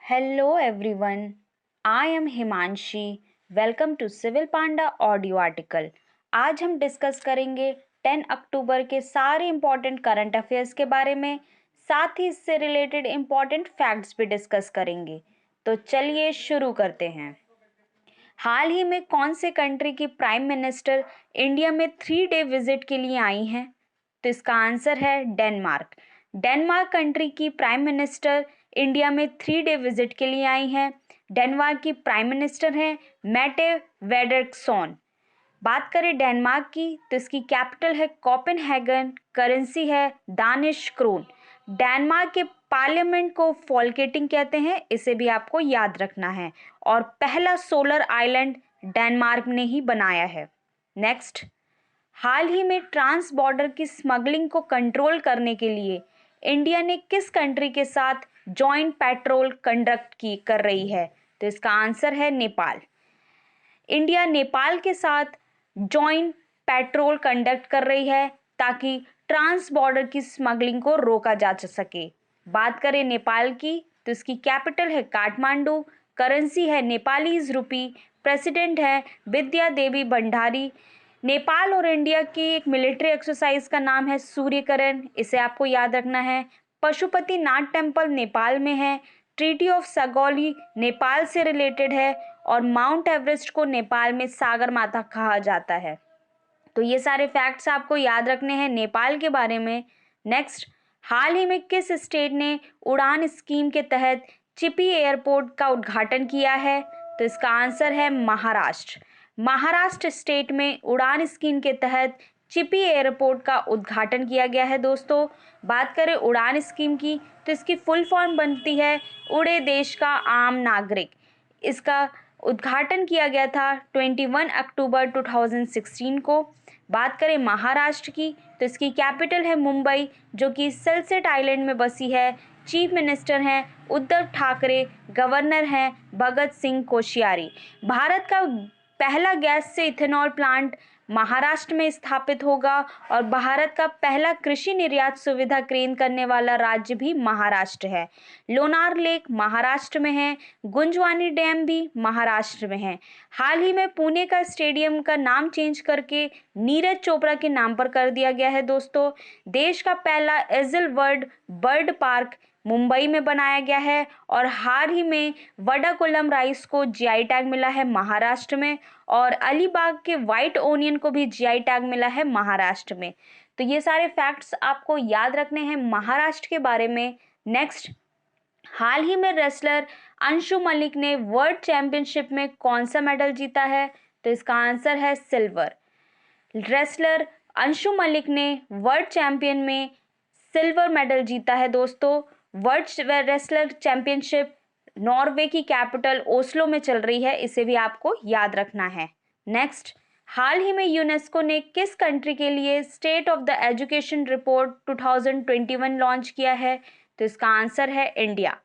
Hello everyone, I am Himanshi. Welcome to Civil Panda audio article. आज हम discuss करेंगे 10 अक्टूबर के सारे इंपॉर्टेंट करंट अफेयर्स के बारे में, साथ ही इससे रिलेटेड इंपॉर्टेंट फैक्ट्स भी डिस्कस करेंगे। तो चलिए शुरू करते हैं। हाल ही में कौन से कंट्री की प्राइम मिनिस्टर इंडिया में 3 डे विजिट के लिए आई हैं? तो इसका आंसर है डेनमार्क। डेनमार्क कंट्री की प्राइम मिनिस्टर इंडिया में 3 डे विजिट के लिए आई हैं। डेनमार्क की प्राइम मिनिस्टर हैं मैटे वेडरसॉन। बात करें डेनमार्क की तो इसकी कैपिटल है कोपेनहेगन, करेंसी है दानिश क्रोन। डेनमार्क के पार्लियामेंट को फॉलकेटिंग कहते हैं, इसे भी आपको याद रखना है। और पहला सोलर आइलैंड डेनमार्क ने ही बनाया है। नेक्स्ट, हाल ही में ट्रांस बॉर्डर की स्मगलिंग को कंट्रोल करने के लिए इंडिया ने किस कंट्री के साथ जॉइंट पेट्रोल कंडक्ट की कर रही है? तो इसका आंसर है नेपाल। इंडिया नेपाल के साथ जॉइंट पेट्रोल कंडक्ट कर रही है ताकि ट्रांस बॉर्डर की स्मगलिंग को रोका जा सके। बात करें नेपाल की तो इसकी कैपिटल है काठमांडू, करेंसी है नेपालीज रुपी, प्रेसिडेंट है विद्या देवी भंडारी। नेपाल और इंडिया की एक मिलिट्री एक्सरसाइज का नाम है सूर्यकरण, इसे आपको याद रखना है। पशुपतिनाथ टेम्पल नेपाल में है। ट्रीटी ऑफ सगौली नेपाल से रिलेटेड है। और माउंट एवरेस्ट को नेपाल में सागर माता कहा जाता है। तो ये सारे फैक्ट्स आपको याद रखने हैं नेपाल के बारे में। नेक्स्ट, हाल ही में किस स्टेट ने उड़ान स्कीम के तहत चिपी एयरपोर्ट का उद्घाटन किया है? तो इसका आंसर है महाराष्ट्र। महाराष्ट्र स्टेट में उड़ान स्कीम के तहत चिपी एयरपोर्ट का उद्घाटन किया गया है। दोस्तों, बात करें उड़ान स्कीम की तो इसकी फुल फॉर्म बनती है उड़े देश का आम नागरिक। इसका उद्घाटन किया गया था 21 अक्टूबर 2016 को। बात करें महाराष्ट्र की तो इसकी कैपिटल है मुंबई, जो कि सल्सेट आइलैंड में बसी है। चीफ मिनिस्टर हैं उद्धव ठाकरे, गवर्नर हैं भगत सिंह कोश्यारी। भारत का पहला गैस से इथेनॉल प्लांट महाराष्ट्र में स्थापित होगा और भारत का पहला कृषि निर्यात सुविधा क्रेन करने वाला राज्य भी महाराष्ट्र है। लोनार लेक महाराष्ट्र में है। गुंजवानी डैम भी महाराष्ट्र में है। हाल ही में पुणे का स्टेडियम का नाम चेंज करके नीरज चोपड़ा के नाम पर कर दिया गया है। दोस्तों, देश का पहला agile world bird park Mumbai में बनाया गया है। और हाल ही में वडाकुलम राइस को जीआई टैग मिला है महाराष्ट्र में। और अलीबाग के व्हाइट ओनियन को भी जीआई टैग मिला है महाराष्ट्र में। तो ये सारे फैक्ट्स आपको याद रखने हैं महाराष्ट्र के बारे में। नेक्स्ट, हाल ही में रेसलर अंशु मलिक ने वर्ल्ड चैंपियनशिप में कौन सा मेडल जीता है? तो इसका आंसर है सिल्वर। रेसलर अंशु मलिक ने वर्ल्ड चैंपियन में सिल्वर मेडल जीता है। दोस्तों, वर्ल्ड रेसलर चैंपियनशिप नॉर्वे की कैपिटल ओस्लो में चल रही है, इसे भी आपको याद रखना है। नेक्स्ट, हाल ही में यूनेस्को ने किस कंट्री के लिए state of the education report 2021 launch किया है? तो इसका आंसर है इंडिया।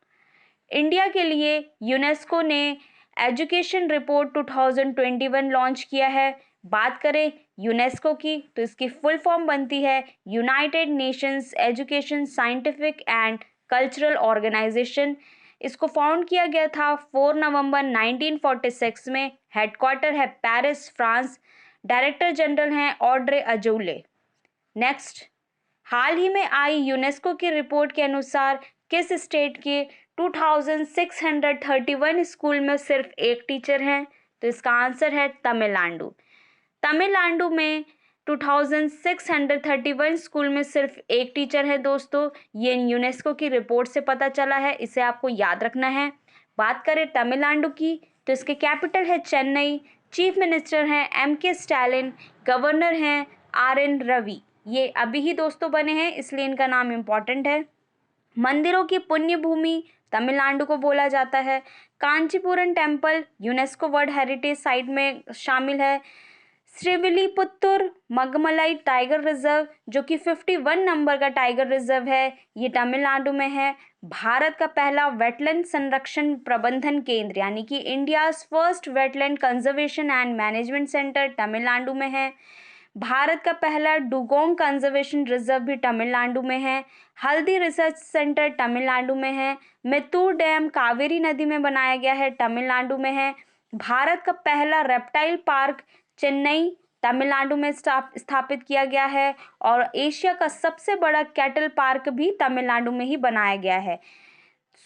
इंडिया के लिए यूनेस्को ने एजुकेशन रिपोर्ट 2021 लॉन्च किया है। बात करें यूनेस्को की तो इसकी फुल फॉर्म बनती है United Nations education scientific and cultural organization. इसको फाउंड किया गया था 4 नवंबर 1946 में। हेडक्वार्टर है पेरिस, फ्रांस। डायरेक्टर जनरल हैं ऑड्रे अजौले। नेक्स्ट, हाल ही में आई यूनेस्को की रिपोर्ट के अनुसार किस स्टेट के 2631 स्कूल में सिर्फ एक टीचर हैं? तो इसका आंसर है तमिलनाडु। तमिलनाडु में 2631 स्कूल में सिर्फ एक टीचर है। दोस्तों, ये यूनेस्को की रिपोर्ट से पता चला है, इसे आपको याद रखना है। बात करें तमिलनाडु की तो इसके कैपिटल है चेन्नई। चीफ मिनिस्टर हैं एम.के. स्टालिन, गवर्नर हैं आर.एन. रवि। ये अभी ही दोस्तों बने हैं, इसलिए इनका नाम इम्पॉर्टेंट है। मंदिरों की पुण्य भूमि तमिलनाडु को बोला जाता है। Kanchipuram temple UNESCO world heritage site में शामिल है। श्रीविल्लिपुत्तूर मगमलाई टाइगर रिजर्व, जो कि 51 नंबर का टाइगर रिजर्व है, ये तमिलनाडु में है। भारत का पहला वेटलैंड संरक्षण प्रबंधन केंद्र यानी कि India's first wetland conservation and management centre Tamil Nadu में है। भारत का पहला डुगोंग कंजर्वेशन रिजर्व भी तमिलनाडु में है। हल्दी रिसर्च सेंटर तमिलनाडु में है। मित्तूर डैम कावेरी नदी में बनाया गया है, तमिलनाडु में है। भारत का पहला रेप्टाइल पार्क चेन्नई तमिलनाडु में स्थापित किया गया है। और एशिया का सबसे बड़ा कैटल पार्क भी तमिलनाडु में ही बनाया गया है।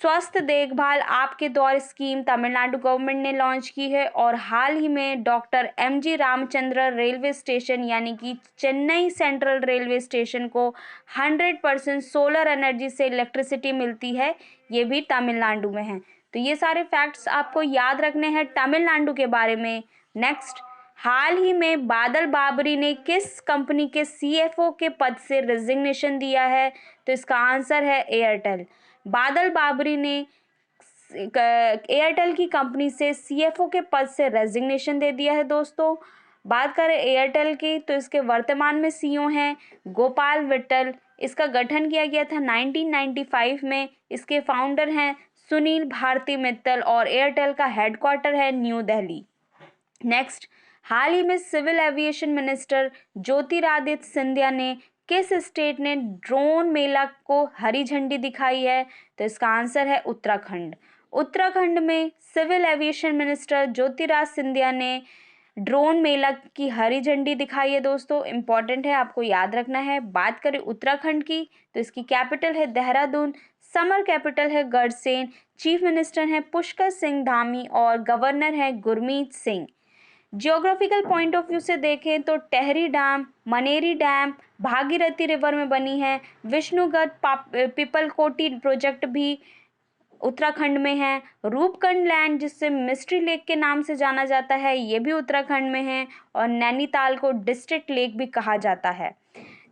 स्वास्थ्य देखभाल आपके द्वार स्कीम तमिलनाडु गवर्नमेंट ने लॉन्च की है। और हाल ही में doctor MG Ramchandra railway station यानी कि चेन्नई सेंट्रल रेलवे स्टेशन को 100% सोलर एनर्जी से इलेक्ट्रिसिटी मिलती है, ये भी तमिलनाडु में है। तो ये सारे फैक्ट्स आपको याद रखने हैं तमिलनाडु के बारे में। नेक्स्ट, हाल ही में बादल बाबरी ने किस कंपनी के सीएफओ के पद से रिजिग्नेशन दिया है? तो इसका आंसर है एयरटेल। बादल बाबरी ने एयरटेल की कंपनी से सीएफओ के पद से रेजिग्नेशन दे दिया है दोस्तों। बात करें एयरटेल की तो इसके वर्तमान में सीईओ हैं गोपाल विट्टल। इसका गठन किया गया था 1995 में। इसके फाउंडर हैं सुनील भारती मित्तल और एयरटेल का हेडक्वार्टर है न्यू दिल्ली। नेक्स्ट, हाल ही में civil aviation minister Jyotiraditya Scindia ने किस स्टेट ने ड्रोन मेला को हरी झंडी दिखाई है? तो इसका आंसर है उत्तराखंड। उत्तराखंड में civil aviation minister Jyotiraditya Scindia ने ड्रोन मेला की हरी झंडी दिखाई है दोस्तों। इंपॉर्टेंट है, आपको याद रखना है। बात करें उत्तराखंड की तो इसकी कैपिटल है देहरादून, समर कैपिटल है गढ़सेन, चीफ मिनिस्टर है पुष्कर सिंह धामी और गवर्नर है Gurmeet Singh. Geographical point of view से देखें तो टेहरी डैम, मनेरी डैम भागीरथी रिवर में बनी है। विष्णुगढ़ पीपलकोटी प्रोजेक्ट भी उत्तराखंड में है। रूपकुंड लैंड जिससे मिस्ट्री लेक के नाम से जाना जाता है, ये भी उत्तराखंड में है। और नैनीताल को डिस्ट्रिक्ट लेक भी कहा जाता है।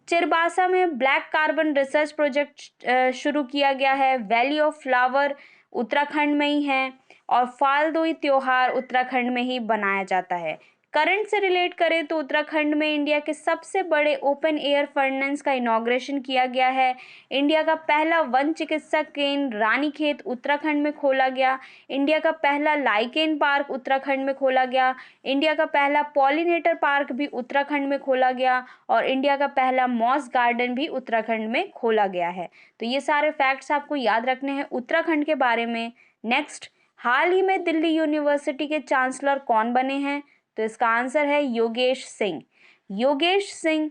चिरबासा में ब्लैक कार्बन रिसर्च प्रोजेक्ट शुरू किया गया है। वैली ऑफ फ्लावर उत्तराखंड में ही है। और फाल्गुनी त्योहार उत्तराखंड में ही बनाया जाता है। करंट से रिलेट करें तो उत्तराखंड में इंडिया के सबसे बड़े ओपन एयर फर्नेस का इनॉग्रेशन किया गया है। इंडिया का पहला वन चिकित्सा केंद्र रानीखेत उत्तराखंड में खोला गया। इंडिया का पहला लाइकेन पार्क उत्तराखंड में खोला गया। इंडिया का पहला पॉलिनेटर पार्क भी उत्तराखंड में खोला गया। और इंडिया का पहला मॉस गार्डन भी उत्तराखंड में खोला गया है। तो ये सारे फैक्ट्स आपको याद रखने हैं उत्तराखंड के बारे में। नेक्स्ट, हाल ही में दिल्ली यूनिवर्सिटी के चांसलर कौन बने हैं? तो इसका आंसर है योगेश सिंह। योगेश सिंह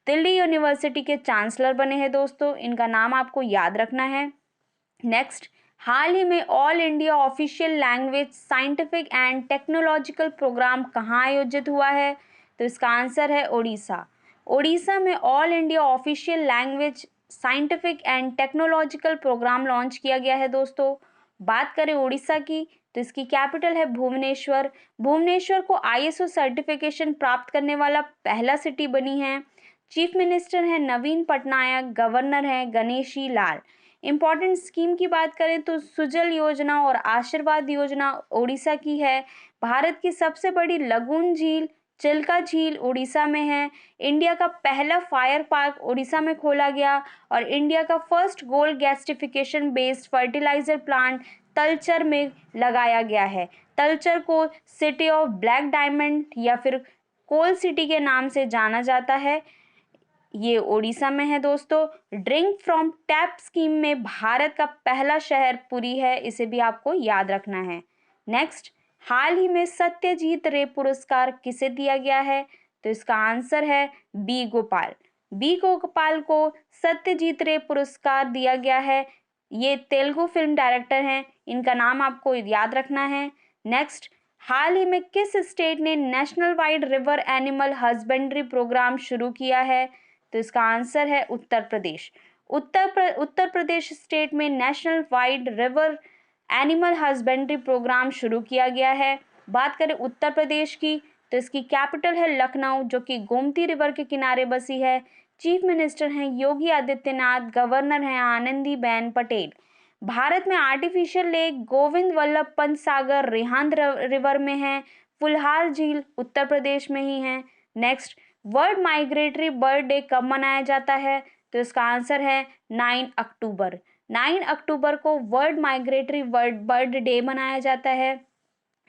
दिल्ली यूनिवर्सिटी के चांसलर बने हैं दोस्तों। इनका नाम आपको याद रखना है। नेक्स्ट, हाल ही में all India official language scientific and technological programme कहाँ आयोजित हुआ है? तो इसका आंसर है उड़ीसा। उड़ीसा में all India official language scientific and technological programme launch किया गया है दोस्तों। बात करें उड़ीसा की तो इसकी कैपिटल है भुवनेश्वर। भुवनेश्वर को आईएसओ सर्टिफिकेशन प्राप्त करने वाला पहला सिटी बनी है। चीफ मिनिस्टर है नवीन पटनायक, गवर्नर है गणेशी लाल। इंपॉर्टेंट स्कीम की बात करें तो सुजल योजना और आशीर्वाद योजना उड़ीसा की है। भारत की सबसे बड़ी लगून झील चिल्का झील उड़ीसा में है। इंडिया का पहला फायर पार्क उड़ीसा में खोला गया। और इंडिया का first gold gasification based fertiliser plant Talcher में लगाया गया है। तलचर को सिटी ऑफ ब्लैक डायमंड या फिर कोल सिटी के नाम से जाना जाता है। ये उड़ीसा में है दोस्तों। ड्रिंक फ्रॉम टैप स्कीम में भारत का पहला शहर पुरी है, इसे भी आपको याद रखना है। नेक्स्ट, हाल ही में सत्यजीत रे पुरस्कार किसे दिया गया है? तो इसका आंसर है बी गोपाल। बी गोपाल को सत्यजीत रे पुरस्कार दिया गया है। ये तेलुगु फिल्म डायरेक्टर हैं, इनका नाम आपको याद रखना है। नेक्स्ट, हाल ही में किस स्टेट ने national wide river animal husbandry programme शुरू किया है? तो इसका आंसर है उत्तर प्रदेश। उत्तर प्रदेश स्टेट में national wide river animal husbandry programme शुरू किया गया है। बात करें उत्तर प्रदेश की तो इसकी कैपिटल है लखनऊ, जो कि गोमती रिवर के किनारे बसी है। चीफ मिनिस्टर हैं योगी आदित्यनाथ, गवर्नर हैं आनंदीबेन पटेल। भारत में artificial lake Govind Vallabh Pant Sagar Rihand river में है। फुलहार झील उत्तर प्रदेश में ही है। Next, world migratory bird day कब मनाया जाता है? तो इसका आंसर है 9 अक्टूबर। 9 अक्टूबर को वर्ल्ड माइग्रेटरी बर्ड डे मनाया जाता है।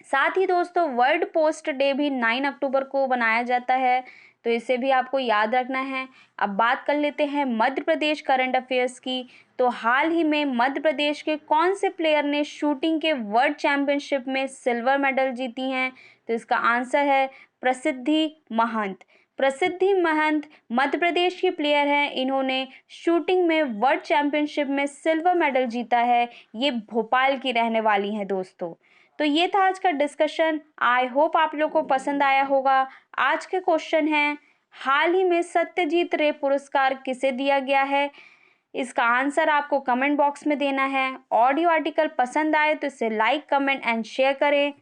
साथ ही दोस्तों वर्ल्ड पोस्ट डे भी 9 अक्टूबर को मनाया जाता है। तो इसे भी आपको याद रखना है। अब बात कर लेते हैं मध्य प्रदेश करंट अफेयर्स की। तो हाल ही में मध्य प्रदेश के कौन से प्लेयर ने शूटिंग के वर्ल्ड चैंपियनशिप में सिल्वर मेडल जीती हैं? तो इसका आंसर है प्रसिद्धि महंत। प्रसिद्धि महंत मध्य प्रदेश की प्लेयर हैं। इन्होंने शूटिंग में वर्ल्ड चैंपियनशिप में सिल्वर मेडल जीता है। ये भोपाल की रहने वाली हैं दोस्तों। तो ये था आज का डिस्कशन। आई होप आप लोग को पसंद आया होगा। आज के क्वेश्चन है, हाल ही में सत्यजीत रे पुरस्कार किसे दिया गया है? इसका आंसर आपको कमेंट बॉक्स में देना है। ऑडियो आर्टिकल पसंद आए तो इसे लाइक, कमेंट एंड शेयर करें।